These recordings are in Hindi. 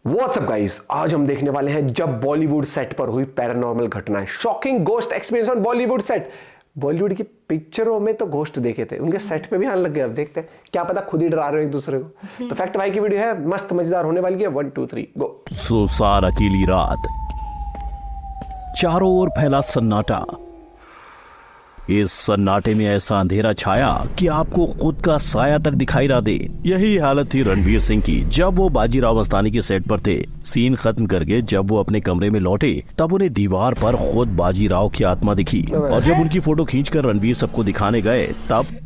व्हाट्सअप गाइस, आज हम देखने वाले हैं जब बॉलीवुड सेट पर हुई पैरानॉर्मल घटनाएं, shocking ghost experience on Bollywood set. Bollywood की पिक्चरों में तो घोस्ट देखे थे, उनके सेट पे भी आने लग गए। अब देखते हैं, क्या पता खुद ही डरा रहे हो एक दूसरे को। तो फैक्ट भाई की वीडियो है, मस्त मजेदार होने वाली है। 1 2 3 गो। सुनसान अकेली रात, चारों ओर फैला सन्नाटा। इस सन्नाटे में ऐसा अंधेरा छाया कि आपको खुद का साया तक दिखाई ना दे। यही हालत थी रणवीर सिंह की जब वो बाजीराव मस्तानी के सेट पर थे। सीन खत्म करके जब वो अपने कमरे में लौटे तब उन्हें दीवार पर खुद बाजीराव की आत्मा दिखी, और जब उनकी फोटो खींचकर रणवीर सबको दिखाने गए तब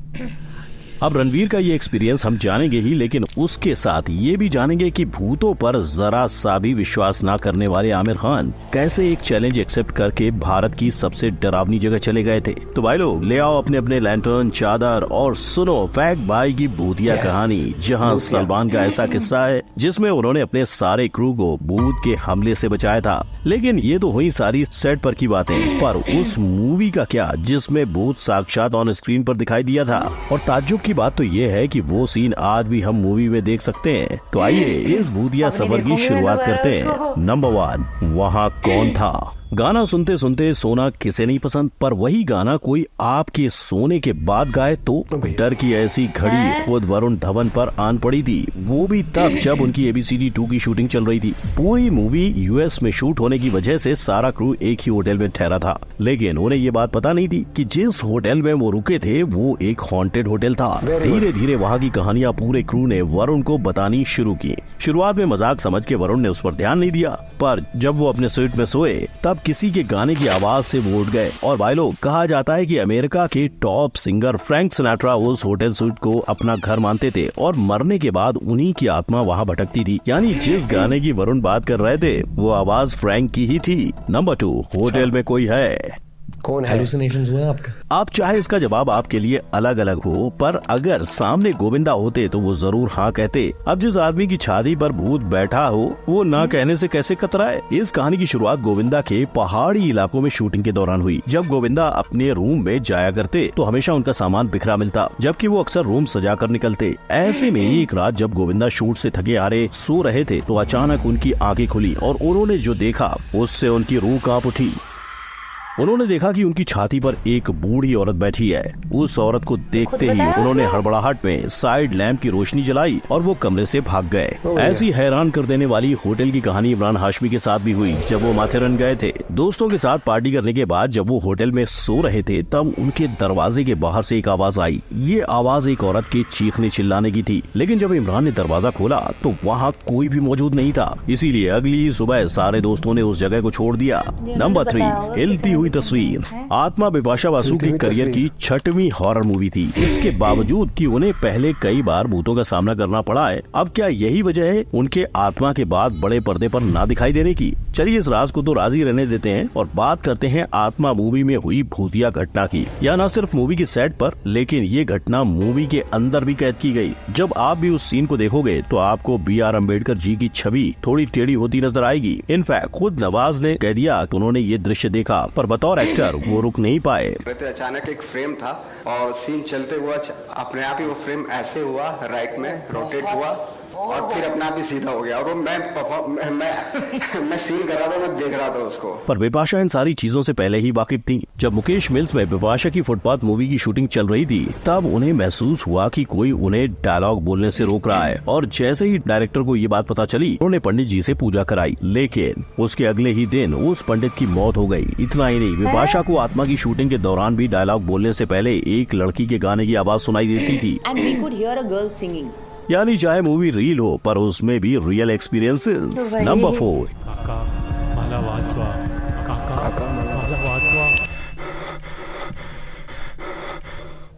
अब रणवीर का ये एक्सपीरियंस हम जानेंगे ही, लेकिन उसके साथ ये भी जानेंगे कि भूतों पर जरा सा भी विश्वास ना करने वाले आमिर खान कैसे एक चैलेंज एक्सेप्ट करके भारत की सबसे डरावनी जगह चले गए थे। तो भाई लोग ले आओ अपने अपने लैंटर्न, चादर और सुनो फैक्ट भाई की भूतिया कहानी, जहां सलमान का ऐसा किस्सा है जिसमें उन्होंने अपने सारे क्रू को भूत के हमले से बचाया था। लेकिन ये तो हुई सारी सेट पर की बातें, पर उस मूवी का क्या जिसमें भूत साक्षात ऑन स्क्रीन पर दिखाई दिया था। और ताज्जुब की बात तो ये है कि वो सीन आज भी हम मूवी में देख सकते हैं। तो आइए इस भूतिया सफर की शुरुआत करते हैं। नंबर 1, वहाँ कौन था। गाना सुनते सुनते सोना किसे नहीं पसंद, पर वही गाना कोई आपके सोने के बाद गाए तो डर की ऐसी घड़ी खुद वरुण धवन पर आन पड़ी थी। वो भी तब जब उनकी ABCD 2 की शूटिंग चल रही थी। पूरी मूवी US में शूट होने की वजह से सारा क्रू एक ही होटल में ठहरा था, लेकिन उन्हें ये बात पता नहीं थी कि जिस होटल में वो रुके थे वो एक हॉन्टेड होटल था। धीरे धीरे वहाँ की कहानियाँ पूरे क्रू ने वरुण को बतानी शुरू की। शुरुआत में मजाक समझ के वरुण ने उस पर ध्यान नहीं दिया, पर जब वो अपने सीट में सोए तब किसी के गाने की आवाज से वो उठ गए। और भाई लोग, कहा जाता है कि अमेरिका के टॉप सिंगर फ्रैंक सिनाट्रा उस होटल सूट को अपना घर मानते थे, और मरने के बाद उन्हीं की आत्मा वहाँ भटकती थी। यानी जिस गाने की वरुण बात कर रहे थे वो आवाज फ्रैंक की ही थी। नंबर 2, होटल में कोई है। कौन है? हेलुसिनेशंस हुए आपके? आप चाहे इसका जवाब आपके लिए अलग अलग हो, पर अगर सामने गोविंदा होते तो वो जरूर हाँ कहते। अब जिस आदमी की छाती पर भूत बैठा हो वो ना कहने से कैसे कतराए। इस कहानी की शुरुआत गोविंदा के पहाड़ी इलाकों में शूटिंग के दौरान हुई। जब गोविंदा अपने रूम में जाया करते तो हमेशा उनका सामान बिखरा मिलता, जबकि वो अक्सर रूम सजा कर निकलते। ऐसे में एक रात जब गोविंदा शूट से थके हारे सो रहे थे तो अचानक उनकी आंखें खुली और उन्होंने जो देखा उससे उनकी रूह कांप उठी। उन्होंने देखा कि उनकी छाती पर एक बूढ़ी औरत बैठी है। उस औरत को देखते ही उन्होंने हड़बड़ाहट में साइड लैंप की रोशनी जलाई और वो कमरे से भाग गए। ऐसी हैरान कर देने वाली होटल की कहानी इमरान हाशमी के साथ भी हुई जब वो माथेरन गए थे। दोस्तों के साथ पार्टी करने के बाद जब वो होटल में सो रहे थे तब उनके दरवाजे के बाहर से एक आवाज आई। ये आवाज एक औरत के चीखने चिल्लाने की थी, लेकिन जब इमरान ने दरवाजा खोला तो वहाँ कोई भी मौजूद नहीं था। इसीलिए अगली सुबह सारे दोस्तों ने उस जगह को छोड़ दिया। नंबर 3, हिलती हुई तस्वीर। आत्मा बिपाशा बासु की करियर की 6वीं हॉरर मूवी थी। इसके बावजूद कि उन्हें पहले कई बार भूतों का सामना करना पड़ा है, अब क्या यही वजह है उनके आत्मा के बाद बड़े पर्दे पर ना दिखाई देने की। चलिए इस राज को तो राजी रहने देते हैं और बात करते हैं आत्मा मूवी में हुई भूतिया घटना की। या न सिर्फ मूवी के सेट पर, लेकिन ये घटना मूवी के अंदर भी कैद की गई। जब आप भी उस सीन को देखोगे तो आपको BR अम्बेडकर जी की छवि थोड़ी टेढ़ी होती नजर आएगी। इनफैक्ट खुद नवाज ने कह दिया कि उन्होंने ये दृश्य देखा, पर बतौर एक्टर वो रुक नहीं पाए। अचानक एक फ्रेम था और सीन चलते हुआ अपने आप ही वो फ्रेम ऐसे हुआ, राइट में रोटेट हुआ और फिर अपना आप ही सीधा हो गया। और वो मैं सीन कर रहा था, मैं देख रहा था उसको। पर बिपाशा इन सारी चीजों से पहले ही वाकिफ थी। जब मुकेश मिल्स में बिपाशा की फुटपाथ मूवी की शूटिंग चल रही थी तब उन्हें महसूस हुआ कि कोई उन्हें डायलॉग बोलने से रोक रहा है, और जैसे ही डायरेक्टर को ये बात पता चली उन्होंने पंडित जी से पूजा कराई। लेकिन उसके अगले ही दिन उस पंडित की मौत हो गई। इतना ही नहीं, बिपाशा को आत्मा की शूटिंग के दौरान भी डायलॉग बोलने से पहले एक लड़की के गाने की आवाज सुनाई देती थी। यानी चाहे मूवी रील हो पर उसमें भी रियल एक्सपीरियंसेस। नंबर 4, काका मला वाचवा, काका मला वाचवा।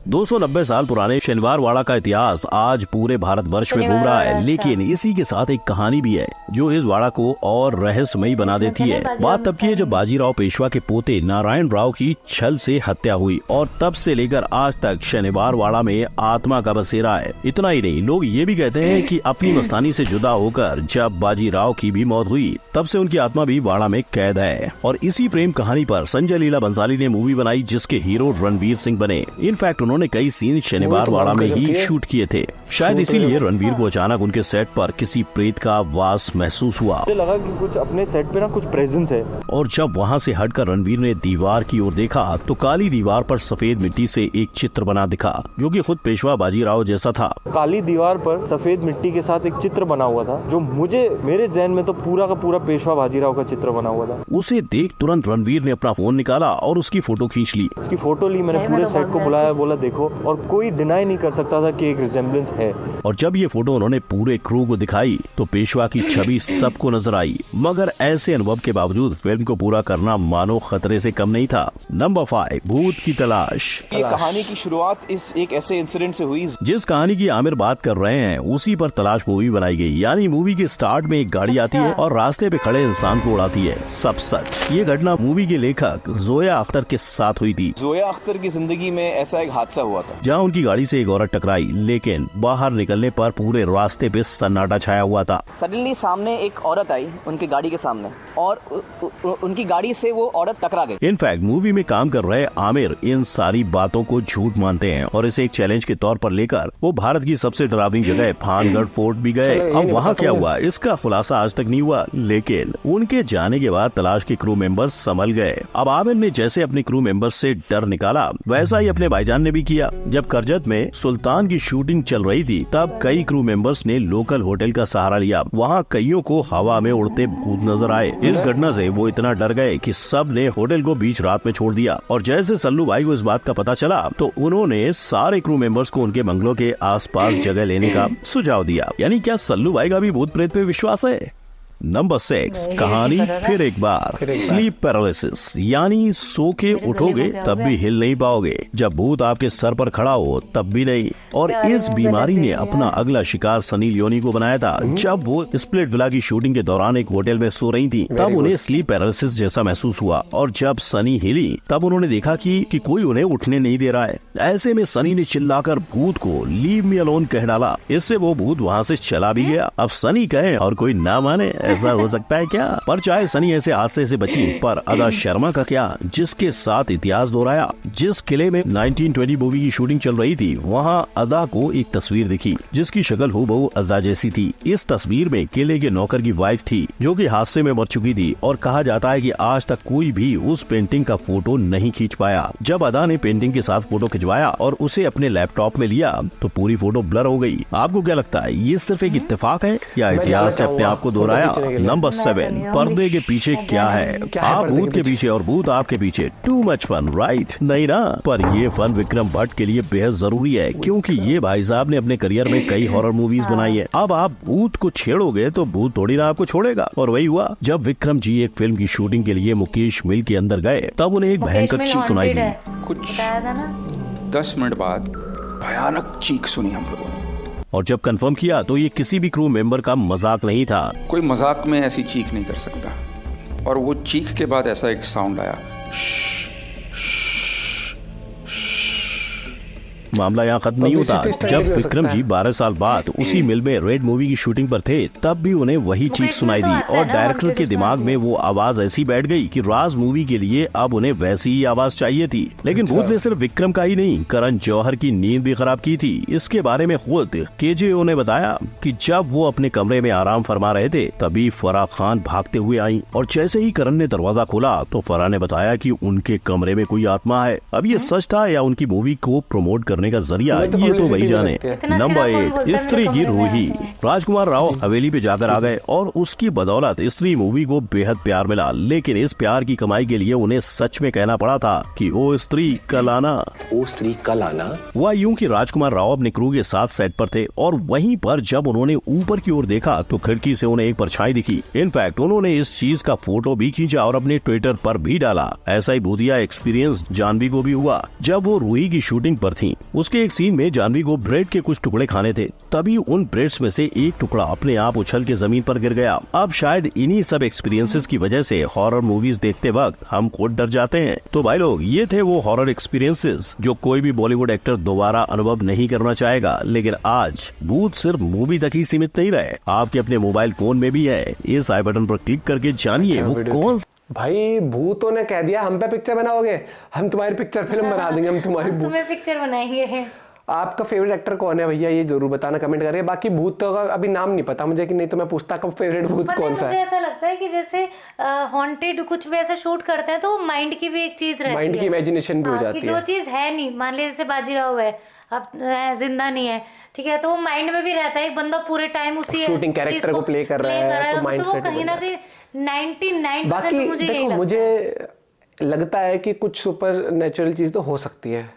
290 साल पुराने शनिवार वाड़ा का इतिहास आज पूरे भारतवर्ष में घूम रहा है, लेकिन इसी के साथ एक कहानी भी है जो इस वाड़ा को और रहस्यमयी बना देती है। बात तब की है जब बाजीराव पेशवा के पोते नारायण राव की छल से हत्या हुई, और तब से लेकर आज तक शनिवार वाड़ा में आत्मा का बसेरा है। इतना ही नहीं, लोग ये भी कहते हैं कि अपनी मस्तानी से जुदा होकर जब बाजीराव की भी मौत हुई तब से उनकी आत्मा भी वाड़ा में कैद है। और इसी प्रेम कहानी पर संजय लीला बंसाली ने मूवी बनाई जिसके हीरो रणवीर सिंह बने। इनफैक्ट उन्होंने कई सीन शनिवार वाड़ा में ही शूट किए थे। शायद इसीलिए रणवीर को अचानक उनके सेट पर किसी प्रेत का वास महसूस हुआ। मुझे लगा कि कुछ अपने सेट पे ना कुछ प्रेजेंस है। और जब वहाँ से हटकर रणवीर ने दीवार की ओर देखा तो काली दीवार पर सफेद मिट्टी से एक चित्र बना दिखा, जो कि खुद पेशवा बाजीराव जैसा था। काली दीवार पर सफेद मिट्टी के साथ एक चित्र बना हुआ था, जो मेरे ज़हन में तो पूरा का पूरा पेशवा बाजीराव का चित्र बना हुआ था। उसे देख तुरंत रणवीर ने अपना फोन निकाला और उसकी फोटो खींच ली। उसकी फोटो ली, मैंने पूरे सेट को बुलाया, बोला देखो, और कोई डिनाई नहीं कर सकता था कि एक रिजेम्बलेंस है। और जब ये फोटो उन्होंने पूरे क्रू को दिखाई तो पेशवा की छवि सबको नजर आई। मगर ऐसे अनुभव के बावजूद फिल्म को पूरा करना मानो खतरे से कम नहीं था। नंबर 5, भूत की तलाश। ये कहानी की शुरुआत इस एक ऐसे इंसिडेंट से हुई। जिस कहानी की आमिर बात कर रहे हैं उसी पर तलाश मूवी बनाई गई। यानी मूवी के स्टार्ट में एक गाड़ी आती है और रास्ते पे खड़े इंसान को उड़ाती है। सब सच। ये घटना मूवी के लेखक जोया अख्तर के साथ हुई थी। जोया अख्तर की जिंदगी में ऐसा एक हादसा हुआ था जहाँ उनकी गाड़ी से एक औरत टकराई, लेकिन बाहर निकलने पर पूरे रास्ते पे सन्नाटा छाया हुआ था। सडनली सामने एक औरत आई उनकी गाड़ी के सामने और उनकी गाड़ी से वो औरत टकरा गई। इनफैक्ट मूवी में काम कर रहे आमिर इन सारी बातों को झूठ मानते हैं और इसे एक चैलेंज के तौर पर लेकर वो भारत की सबसे डरावनी जगह भानगढ़ फोर्ट भी गए। अब वहाँ क्या हुआ इसका खुलासा आज तक नहीं हुआ, लेकिन उनके जाने के बाद तलाश के क्रू मेंबर्स संभल गए। अब आमिर ने जैसे अपने क्रू मेंबर्स से डर निकाला, वैसा ही अपने भाईजान ने भी किया। जब करजत में सुल्तान की शूटिंग चल रही थी तब कई क्रू मेंबर्स ने लोकल होटल का सहारा लिया। वहाँ कईयों को हवा में उड़ते भूत नजर आए। इस घटना से वो इतना डर गए कि सब ने होटल को बीच रात में छोड़ दिया। और जैसे सल्लू भाई को इस बात का पता चला तो उन्होंने सारे क्रू मेंबर्स को उनके बंगलों के आसपास जगह लेने का सुझाव दिया। यानी क्या सल्लू भाई का भी भूत प्रेत पे विश्वास है? नंबर 6, कहानी फिर एक बार। स्लीप पैरालिसिस, यानी सो के उठोगे तब भी हिल नहीं पाओगे, जब भूत आपके सर पर खड़ा हो तब भी नहीं। और इस बीमारी ने अपना अगला शिकार सनी लियोनी को बनाया था। जब वो स्प्लिट विला की शूटिंग के दौरान एक होटल में सो रही थी तब उन्हें स्लीप पैरालिसिस जैसा महसूस हुआ। और जब सनी हिली तब उन्होंने देखा कि कोई उन्हें उठने नहीं दे रहा है। ऐसे में सनी ने चिल्लाकर भूत को लीव मी अलोन कह डाला। इससे वो भूत वहाँ से चला भी गया। अब सनी कहे और कोई ना माने, ऐसा हो सकता है क्या? पर चाहे सनी ऐसे हादसे से बची, पर अदा शर्मा का क्या, जिसके साथ इतिहास दोहराया। जिस किले में 1920 मूवी की शूटिंग चल रही थी वहाँ अदा को एक तस्वीर दिखी जिसकी शक्ल हूबहू अदा जैसी थी। इस तस्वीर में किले के नौकर की वाइफ थी जो कि हादसे में मर चुकी थी। और कहा जाता है कि आज तक कोई भी उस पेंटिंग का फोटो नहीं खींच पाया। जब अदा ने पेंटिंग के साथ फोटो खिंचवाया और उसे अपने लैपटॉप में लिया तो पूरी फोटो ब्लर हो गई। आपको क्या लगता है, ये सिर्फ एक इत्तेफाक है या इतिहास ने अपने आप को दोहराया? नंबर 7, पर्दे के पीछे क्या है? आप भूत के पीछे और भूत आपके पीछे। Too much fun, right? नहीं ना? पर ये फन विक्रम भट्ट के लिए बेहद जरूरी है, क्योंकि ये भाई साहब ने अपने करियर में कई हॉरर मूवीज बनाई है। अब आप भूत को छेड़ोगे तो भूत थोड़ी ना आपको छोड़ेगा। और वही हुआ जब विक्रम जी एक फिल्म की शूटिंग के लिए मुकेश मिल के अंदर गए तब उन्हें एक भयंकर चीख सुनाई दी। कुछ 10 मिनट बाद भयानक चीख सुनी हम लोगों ने। और जब कंफर्म किया तो ये किसी भी क्रू मेंबर का मजाक नहीं था। कोई मजाक में ऐसी चीख नहीं कर सकता। और वो चीख के बाद ऐसा एक साउंड आया। मामला यहाँ खत्म नहीं होता। जब विक्रम जी 12 साल बाद उसी मिल में रेड मूवी की शूटिंग पर थे तब भी उन्हें वही चीख सुनाई दी। और डायरेक्टर के दिमाग में वो आवाज ऐसी बैठ गई कि राज मूवी के लिए अब उन्हें वैसी ही आवाज चाहिए थी। लेकिन भूत ने सिर्फ विक्रम का ही नहीं, करण जौहर की नींद भी खराब की थी। इसके बारे में खुद केजेओ ने बताया कि जब वो अपने कमरे में आराम फरमा रहे थे तभी फराह खान भागते हुए आई। और जैसे ही करण ने दरवाजा खोला तो फराह ने बताया कि उनके कमरे में कोई आत्मा है। अब ये सच था या उनकी मूवी को प्रमोट करने का जरिया, ये तो वही जाने। नंबर 8, स्त्री की रूही। राजकुमार राव हवेली पे जाकर आ गए और उसकी बदौलत स्त्री मूवी को बेहद प्यार मिला। लेकिन इस प्यार की कमाई के लिए उन्हें सच में कहना पड़ा था कि ओ स्त्री कल आना। ओ स्त्री कल आना। वह यूं कि राजकुमार राव अपने क्रू के साथ सेट पर थे और वहीं पर जब उन्होंने ऊपर की ओर देखा तो खिड़की से उन्हें एक परछाई दिखी। इनफैक्ट उन्होंने इस चीज का फोटो भी खींचा और अपने ट्विटर पर भी डाला। ऐसा ही भूतिया एक्सपीरियंस जानवी को भी हुआ जब वो रूही की शूटिंग पर थी। उसके एक सीन में जानवी को ब्रेड के कुछ टुकड़े खाने थे, तभी उन ब्रेड्स में से एक टुकड़ा अपने आप उछल के जमीन पर गिर गया। अब शायद इन्हीं सब एक्सपीरियंसेस की वजह से हॉरर मूवीज देखते वक्त हम खुद डर जाते हैं। तो भाई लोग, ये थे वो हॉरर एक्सपीरियंसेस जो कोई भी बॉलीवुड एक्टर दोबारा अनुभव नहीं करना चाहेगा। लेकिन आज भूत सिर्फ मूवी तक ही सीमित नहीं रहे, आपके अपने मोबाइल फोन में भी है। इस आई बटन पर क्लिक करके जानिए वो कौन। भाई भूतों ने कह दिया हम पे पिक्चर बनाओगे, हम तुम्हारी पिक्चर फिल्म बना देंगे, हम तुम्हारी तुम्हें पिक्चर बनाएंगे। आपका फेवरेट एक्टर कौन है भैया, ये जरूर बताना कमेंट करके। बाकी भूत का अभी नाम नहीं पता मुझे, कि नहीं तो मैं पूछता कब फेवरेट भूत कौन सा मुझे है। ऐसा लगता है कि जैसे हॉन्टेड कुछ भी ऐसा शूट करते हैं तो माइंड की भी एक चीज रहती है, माइंड की इमेजिनेशन भी हो हाँ, जाती कि जो है। चीज है नहीं, मान लीजिए जैसे बाजीराव है, अब जिंदा नहीं है, ठीक है, तो वो माइंड में भी रहता है। एक बंदा पूरे टाइम उसी शूटिंग कैरेक्टर को प्ले कर रहा है, तो माइंड तो वो सेट कहीं ना कहीं 99% बाकी मुझे यही देखो, लगता है। मुझे लगता है कि कुछ सुपर नेचुरल चीज तो हो सकती है,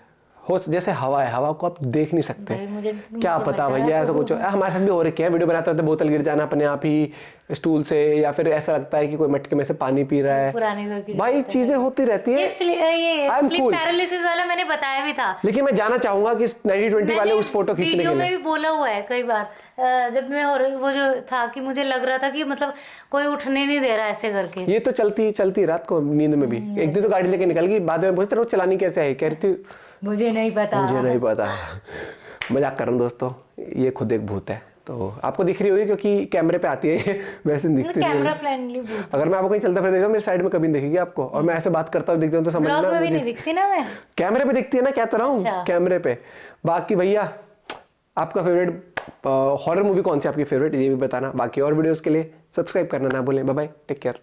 जैसे हवा है, हवा को आप देख नहीं सकते, भाई मुझे क्या पता भैया, ऐसा कुछ हमारे साथ भी हो रखा है। वीडियो बनाते रहते बोतल गिर जाना अपने आप ही स्टूल से, या फिर ऐसा लगता है कि कोई मटके में से पानी पी रहा है। पुराने घर की भाई चीजें होती रहती है, ये I'm स्लीप cool। पैरालिसिस वाला मैंने बताया भी था, लेकिन मैं जाना चाहूंगा कि 90-20 वाले उस फोटो खींचने के वीडियो में लिए। भी बोला हुआ है कई बार, जब मैं और वो जो था कि मुझे लग रहा था कि मतलब कोई उठने नहीं दे रहा ऐसे करके। ये तो चलती रात को नींद में भी। एक दिन तो गाड़ी लेके निकल गई, बाद में पूछते रोज चलानी कैसे है, कह रही थी मुझे नहीं पता। मुझे नहीं पता। मजाक कर रहा हूँ दोस्तों, ये खुद एक भूत है, तो आपको दिख रही होगी क्योंकि कैमरे पे आती है वैसे नहीं दिखती कैमरा नहीं। फ्रेंडली भूत, अगर मैं आपको कहीं चलता फिरता देखता हूँ, मेरे साइड में कभी नहीं दिखेगी आपको, और मैं ऐसे बात करता हुआ दिख जाऊँ तो समझना ब्लॉग में भी नहीं मुझे दिखती ना मैं। कैमरे पे दिखती है ना, कहता रहा हूँ अच्छा। कैमरे पे। बाकी भैया आपका फेवरेट हॉरर मूवी कौन सी आपकी फेवरेट, ये भी बताना। बाकी और वीडियोस के लिए सब्सक्राइब करना ना भूलें। Bye bye, take care.